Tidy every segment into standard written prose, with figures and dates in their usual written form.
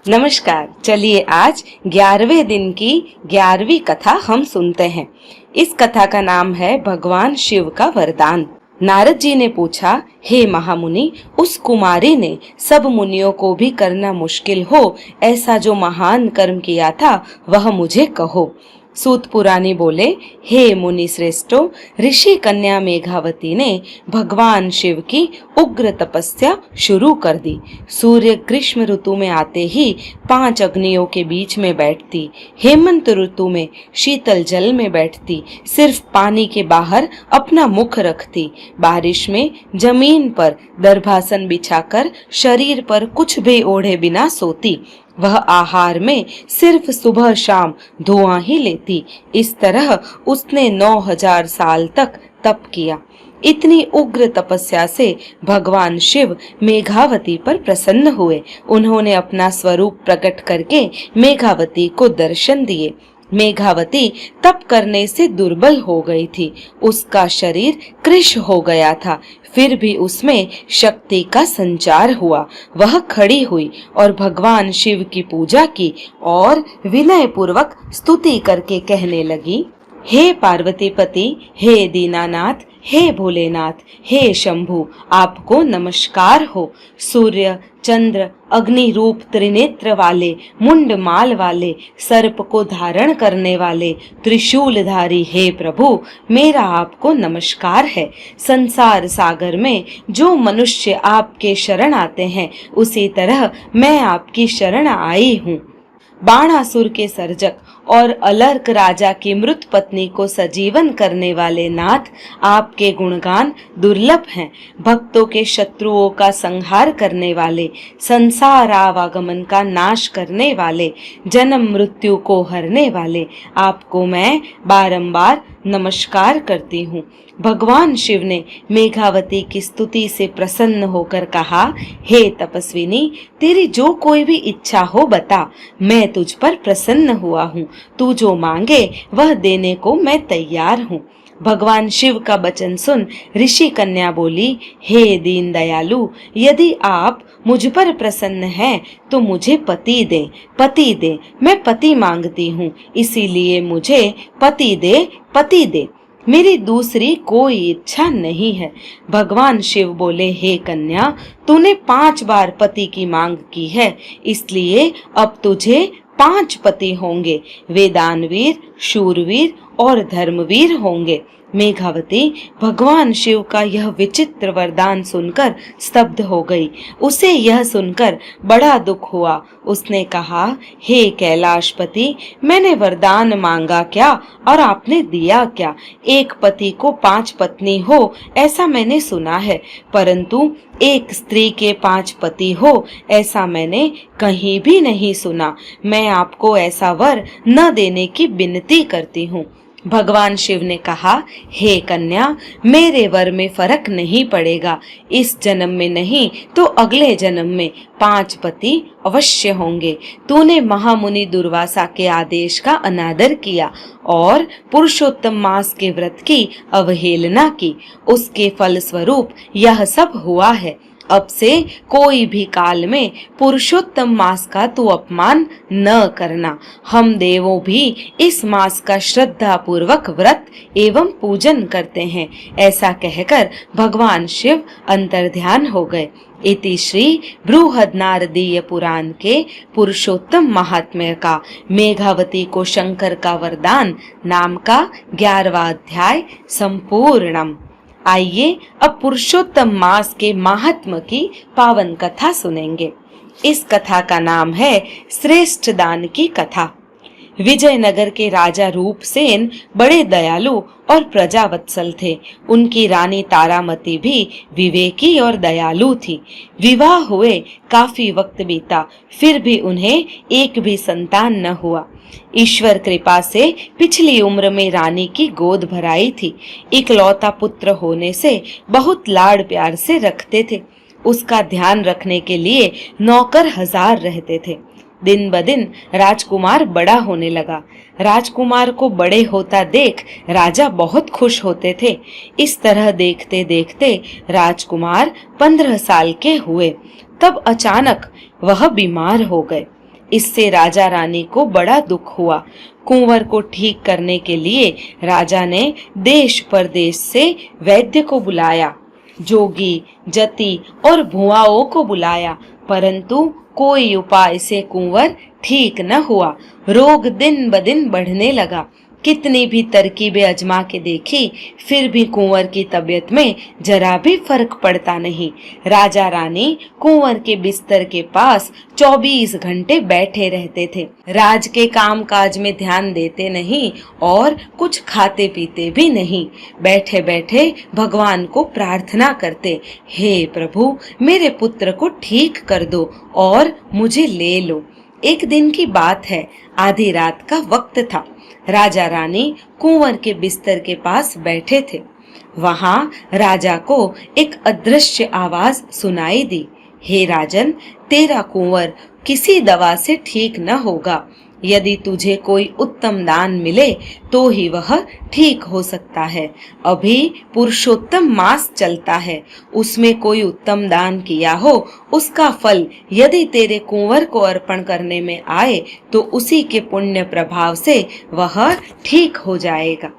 नमस्कार। चलिए आज 11वें दिन की 11वीं कथा हम सुनते हैं। इस कथा का नाम है भगवान शिव का वरदान। नारद जी ने पूछा, हे महामुनि, उस कुमारी ने सब मुनियों को भी करना मुश्किल हो ऐसा जो महान कर्म किया था वह मुझे कहो। सूत पुराणी बोले, हे मुनि श्रेष्ठो, ऋषि कन्या मेघावती ने भगवान शिव की उग्र तपस्या शुरू कर दी। सूर्य ग्रीष्म ऋतु में आते ही 5 अग्नियों के बीच में बैठती, हेमंत ऋतु में शीतल जल में बैठती, सिर्फ पानी के बाहर अपना मुख रखती, बारिश में जमीन पर दर्भासन बिछाकर शरीर पर कुछ भी ओढ़े बिना सोती, वह आहार में सिर्फ सुबह शाम धुआं ही लेती। इस तरह उसने 9000 साल तक तप किया। इतनी उग्र तपस्या से भगवान शिव मेघावती पर प्रसन्न हुए। उन्होंने अपना स्वरूप प्रकट करके मेघावती को दर्शन दिए। मेघावती तप करने से दुर्बल हो गई थी, उसका शरीर कृश हो गया था, फिर भी उसमें शक्ति का संचार हुआ। वह खड़ी हुई और भगवान शिव की पूजा की और विनय पूर्वक स्तुति करके कहने लगी, हे पार्वतीपति, हे दीनानाथ, हे भोलेनाथ, हे शंभु, आपको नमस्कार हो। सूर्य, चंद्र, अग्नि रूप त्रिनेत्र वाले, मुंड माल वाले, सर्प को धारण करने वाले, त्रिशूलधारी हे प्रभु, मेरा आपको नमस्कार है। संसार सागर में जो मनुष्य आपके शरण आते हैं, उसी तरह मैं आपकी शरण आई हूँ। बाणासुर के सर्जक और अलर्क राजा की मृत पत्नी को सजीवन करने वाले नाथ, आपके गुणगान दुर्लभ हैं। भक्तों के शत्रुओं का संहार करने वाले, संसार आवागमन का नाश करने वाले, जन्म मृत्यु को हरने वाले, आपको मैं बारंबार नमस्कार करती हूँ। भगवान शिव ने मेघावती की स्तुति से प्रसन्न होकर कहा, हे तपस्विनी, तेरी जो कोई भी इच्छा हो बता, मैं तुझ पर प्रसन्न हुआ हूँ। तू जो मांगे वह देने को मैं तैयार हूँ। भगवान शिव का वचन सुन ऋषि कन्या बोली, हे दीन दयालु, यदि आप मुझ पर प्रसन्न हैं तो मुझे पति दे, पति दे। मैं पति मांगती हूँ, इसीलिए मुझे पति दे, पति दे। मेरी दूसरी कोई इच्छा नहीं है। भगवान शिव बोले, हे कन्या, तूने 5 बार पति की मांग की है, इसलिए अब तुझे 5 पति होंगे। वे दानवीर, शूरवीर और धर्मवीर होंगे। मेघावती भगवान शिव का यह विचित्र वरदान सुनकर स्तब्ध हो गई। उसे यह सुनकर बड़ा दुख हुआ। उसने कहा, हे कैलाशपति, मैंने वरदान मांगा क्या और आपने दिया क्या? एक पति को 5 पत्नी हो ऐसा मैंने सुना है, परंतु एक स्त्री के 5 पति हो ऐसा मैंने कहीं भी नहीं सुना। मैं आपको ऐसा वर न देने की विनती करती हूँ। भगवान शिव ने कहा, हे कन्या, मेरे वर में फर्क नहीं पड़ेगा। इस जन्म में नहीं तो अगले जन्म में 5 पति अवश्य होंगे। तूने महामुनि दुर्वासा के आदेश का अनादर किया और पुरुषोत्तम मास के व्रत की अवहेलना की, उसके फल स्वरूप यह सब हुआ है। अब से कोई भी काल में पुरुषोत्तम मास का तू अपमान न करना। हम देवों भी इस मास का श्रद्धा पूर्वक व्रत एवं पूजन करते हैं। ऐसा कहकर भगवान शिव अंतर्ध्यान हो गए। इति श्री बृहदनारदीय पुराण के पुरुषोत्तम महात्म्य का मेघावती को शंकर का वरदान नाम का 11वां अध्याय संपूर्णम। आइए अब पुरुषोत्तम मास के महात्म्य की पावन कथा सुनेंगे। इस कथा का नाम है श्रेष्ठ दान की कथा। विजयनगर के राजा रूपसेन बड़े दयालु और प्रजावत्सल थे। उनकी रानी तारामती भी विवेकी और दयालु थी। विवाह हुए काफी वक्त बीता, फिर भी उन्हें एक भी संतान न हुआ। ईश्वर कृपा से पिछली उम्र में रानी की गोद भराई थी। इकलौता पुत्र होने से बहुत लाड़ प्यार से रखते थे। उसका ध्यान रखने के लिए नौकर 1000 रहते थे। दिन ब दिन राजकुमार बड़ा होने लगा। राजकुमार को बड़े होता देख राजा बहुत खुश होते थे। इस तरह देखते देखते राजकुमार 15 साल के हुए। तब अचानक वह बीमार हो गए। इससे राजा रानी को बड़ा दुख हुआ। कुंवर को ठीक करने के लिए राजा ने देश परदेश से वैद्य को बुलाया, जोगी, जति और भुआओं को बुलाया, परंतु कोई उपाय से कुंवर ठीक न हुआ। रोग दिन ब दिन बढ़ने लगा। कितनी भी तरकीबें आजमा के देखी, फिर भी कुंवर की तबीयत में जरा भी फर्क पड़ता नहीं। राजा रानी कुंवर के बिस्तर के पास 24 घंटे बैठे रहते थे। राज के काम काज में ध्यान देते नहीं और कुछ खाते पीते भी नहीं। बैठे बैठे भगवान को प्रार्थना करते, हे प्रभु, मेरे पुत्र को ठीक कर दो और मुझे ले लो। एक दिन की बात है, आधी रात का वक्त था। राजा रानी कुंवर के बिस्तर के पास बैठे थे। वहां राजा को एक अदृश्य आवाज सुनाई दी, हे राजन, तेरा कुंवर किसी दवा से ठीक न होगा। यदि तुझे कोई उत्तम दान मिले तो ही वह ठीक हो सकता है। अभी पुरुषोत्तम मास चलता है, उसमें कोई उत्तम दान किया हो, उसका फल यदि तेरे कुंवर को अर्पण करने में आए तो उसी के पुण्य प्रभाव से वह ठीक हो जाएगा।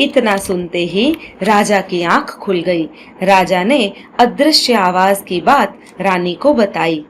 इतना सुनते ही राजा की आंख खुल गई। राजा ने अदृश्य आवाज की बात रानी को बताई।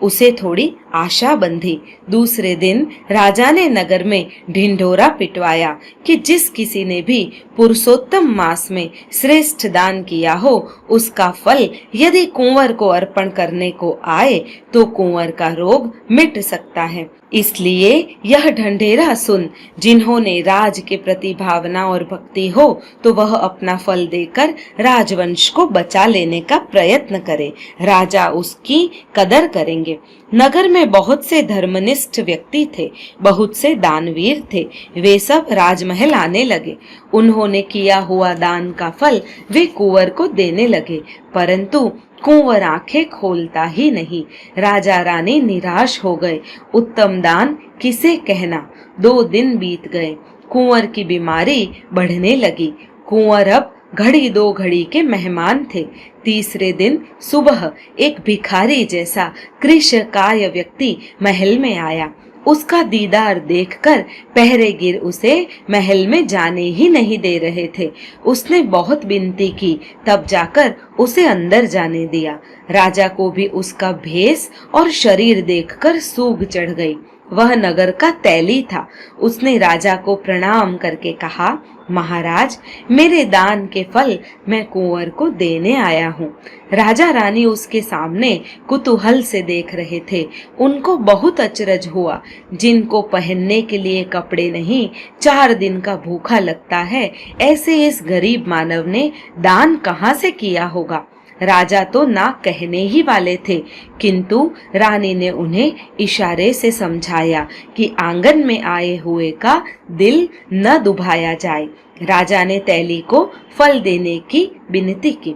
उसे थोड़ी आशा बंधी। दूसरे दिन राजा ने नगर में ढिंढोरा पिटवाया कि जिस किसी ने भी पुरुषोत्तम मास में श्रेष्ठ दान किया हो, उसका फल यदि कुंवर को अर्पण करने को आए तो कुंवर का रोग मिट सकता है। इसलिए यह ढंढेरा सुन, जिन्होंने राज के प्रति भावना और भक्ति हो तो वह अपना फल देकर राजवंश को बचा लेने का प्रयत्न करे। राजा उसकी कदर करेंगे। नगर में बहुत से धर्मनिष्ठ व्यक्ति थे, बहुत से दानवीर थे। वे सब राजमहल आने लगे। उन्होंने किया हुआ दान का फल वे कुंवर को देने लगे, परंतु कुंवर आंखें खोलता ही नहीं। राजा रानी निराश हो गए। उत्तम दान किसे कहना। 2 दिन बीत गए। कुंवर की बीमारी बढ़ने लगी। कुंवर अब घड़ी 2 घड़ी के मेहमान थे। तीसरे दिन सुबह एक भिखारी जैसा कृशकाय व्यक्ति महल में आया। उसका दीदार देखकर पहरेगिर उसे महल में जाने ही नहीं दे रहे थे। उसने बहुत विनती की, तब जाकर उसे अंदर जाने दिया। राजा को भी उसका भेष और शरीर देखकर सूग चढ़ गई। वह नगर का तैली था। उसने राजा को प्रणाम करके कहा, महाराज, मेरे दान के फल मैं कुंवर को देने आया हूँ। राजा रानी उसके सामने कुतूहल से देख रहे थे। उनको बहुत अचरज हुआ। जिनको पहनने के लिए कपड़े नहीं, 4 दिन का भूखा लगता है, ऐसे इस गरीब मानव ने दान कहाँ से किया होगा। राजा तो ना कहने ही वाले थे, किंतु रानी ने उन्हें इशारे से समझाया कि आंगन में आए हुए का दिल न दुभाया जाए। राजा ने तैली को फल देने की विनती की।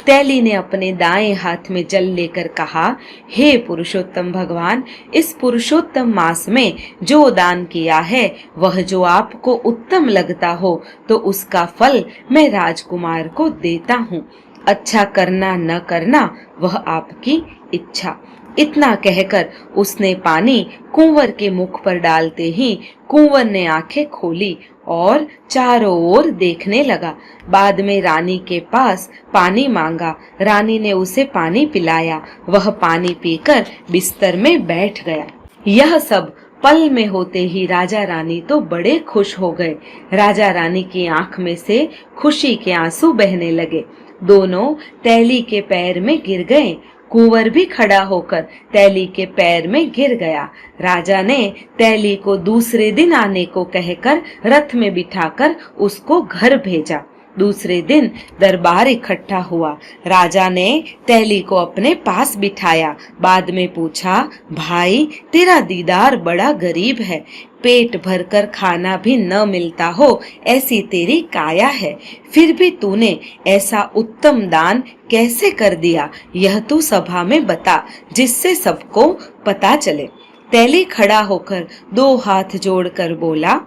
तैली ने अपने दाएं हाथ में जल लेकर कहा, हे पुरुषोत्तम भगवान, इस पुरुषोत्तम मास में जो दान किया है वह जो आपको उत्तम लगता हो तो उसका फल मैं राजकुमार को देता हूँ। अच्छा करना न करना वह आपकी इच्छा। इतना कहकर उसने पानी कुंवर के मुख पर डालते ही कुंवर ने आंखें खोली और चारों ओर देखने लगा। बाद में रानी के पास पानी मांगा। रानी ने उसे पानी पिलाया। वह पानी पीकर बिस्तर में बैठ गया। यह सब पल में होते ही राजा रानी तो बड़े खुश हो गए। राजा रानी की आंख में से खुशी के आंसू बहने लगे। दोनों तैली के पैर में गिर गए। कुंवर भी खड़ा होकर तैली के पैर में गिर गया। राजा ने तैली को दूसरे दिन आने को कहकर रथ में बिठाकर उसको घर भेजा। दूसरे दिन दरबार इकट्ठा हुआ। राजा ने तैली को अपने पास बिठाया। बाद में पूछा, भाई, तेरा दीदार बड़ा गरीब है। पेट भरकर खाना भी न मिलता हो ऐसी तेरी काया है, फिर भी तूने ऐसा उत्तम दान कैसे कर दिया, यह तू सभा में बता, जिससे सबको पता चले। तैली खड़ा होकर 2 हाथ जोड़कर बोला,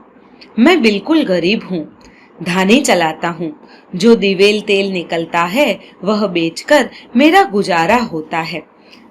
मैं बिल्कुल गरीब हूँ, धानी चलाता हूँ। जो दिवेल तेल निकलता है वह बेचकर मेरा गुजारा होता है।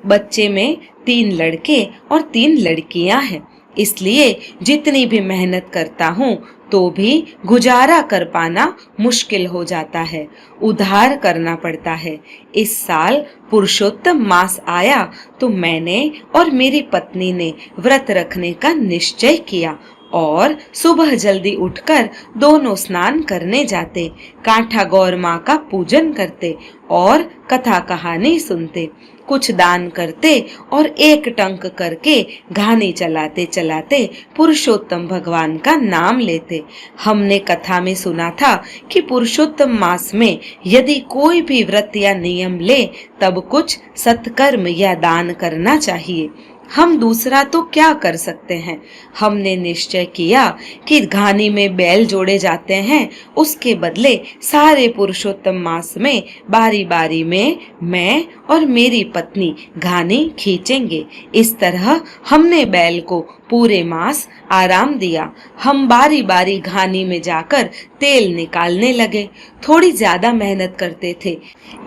बच्चे में 3 लड़के और 3 लड़कियां हैं, इसलिए जितनी भी मेहनत करता हूँ तो भी गुजारा कर पाना मुश्किल हो जाता है, उधार करना पड़ता है। इस साल पुरुषोत्तम मास आया तो मैंने और मेरी पत्नी ने व्रत रखने का निश्चय किया और सुबह जल्दी उठकर दोनों स्नान करने जाते, कांठा गौर माँ का पूजन करते और कथा कहानी सुनते, कुछ दान करते और एक टंक करके घानी चलाते चलाते पुरुषोत्तम भगवान का नाम लेते। हमने कथा में सुना था कि पुरुषोत्तम मास में यदि कोई भी व्रत या नियम ले तब कुछ सत्कर्म या दान करना चाहिए। हम दूसरा तो क्या कर सकते हैं। हमने निश्चय किया कि घानी में बैल जोड़े जाते हैं, उसके बदले सारे पुरुषोत्तम मास में बारी बारी में मैं और मेरी पत्नी घानी खींचेंगे। इस तरह हमने बैल को पूरे मास आराम दिया। हम बारी बारी घानी में जाकर तेल निकालने लगे। थोड़ी ज्यादा मेहनत करते थे,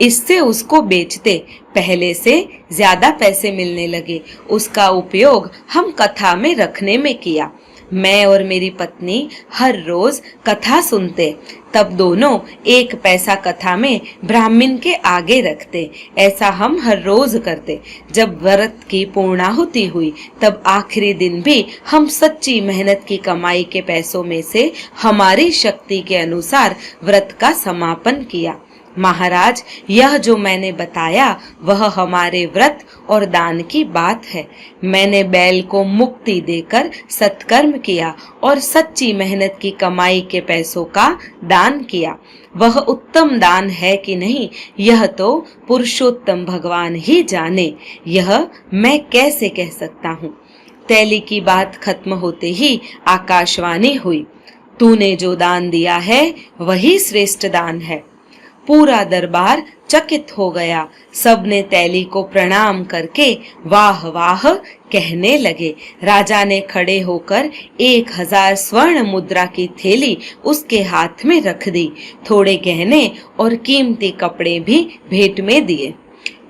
इससे उसको बेचते पहले से ज्यादा पैसे मिलने लगे। उसका उपयोग हम कथा में रखने में किया। मैं और मेरी पत्नी हर रोज कथा सुनते, तब दोनों 1 पैसा कथा में ब्राह्मण के आगे रखते। ऐसा हम हर रोज करते। जब व्रत की पूर्णाहुति हुई तब आखिरी दिन भी हम सच्ची मेहनत की कमाई के पैसों में से हमारी शक्ति के अनुसार व्रत का समापन किया। महाराज, यह जो मैंने बताया वह हमारे व्रत और दान की बात है। मैंने बैल को मुक्ति देकर सत्कर्म किया और सच्ची मेहनत की कमाई के पैसों का दान किया। वह उत्तम दान है कि नहीं, यह तो पुरुषोत्तम भगवान ही जाने। यह मैं कैसे कह सकता हूँ। तैली की बात खत्म होते ही आकाशवाणी हुई, तूने जो दान दिया है वही श्रेष्ठ दान है। पूरा दरबार चकित हो गया। सबने तैली को प्रणाम करके वाह वाह कहने लगे। राजा ने खड़े होकर 1000 स्वर्ण मुद्रा की थैली उसके हाथ में रख दी। थोड़े गहने और कीमती कपड़े भी भेंट में दिए।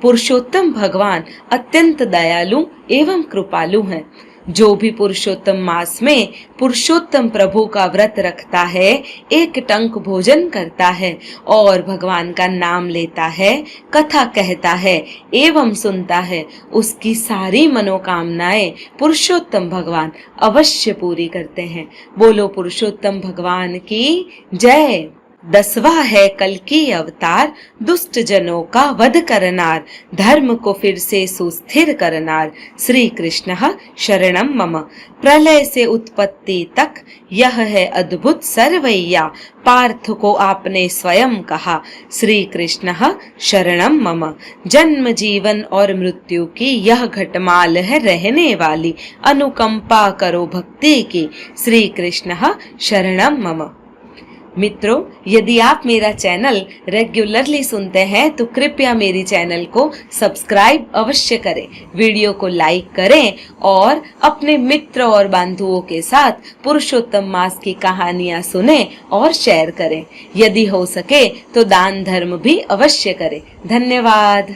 पुरुषोत्तम भगवान अत्यंत दयालु एवं कृपालु हैं। जो भी पुरुषोत्तम मास में पुरुषोत्तम प्रभु का व्रत रखता है, 1 टंक भोजन करता है और भगवान का नाम लेता है, कथा कहता है एवं सुनता है, उसकी सारी मनोकामनाएं पुरुषोत्तम भगवान अवश्य पूरी करते हैं। बोलो पुरुषोत्तम भगवान की जय। 10वां है कल की अवतार, दुष्ट जनों का वध करनार, धर्म को फिर से सुस्थिर करनार, श्री कृष्ण शरणम मम। प्रलय से उत्पत्ति तक यह है अद्भुत सरवैया, पार्थ को आपने स्वयं कहा, श्री कृष्ण शरणम मम। जन्म जीवन और मृत्यु की यह घटमाल है रहने वाली, अनुकंपा करो भक्ति की, श्री कृष्ण शरणम मम। मित्रों, यदि आप मेरा चैनल रेगुलरली सुनते हैं तो कृपया मेरी चैनल को सब्सक्राइब अवश्य करें, वीडियो को लाइक करें और अपने मित्र और बंधुओं के साथ पुरुषोत्तम मास की कहानियां सुनें और शेयर करें। यदि हो सके तो दान धर्म भी अवश्य करें। धन्यवाद।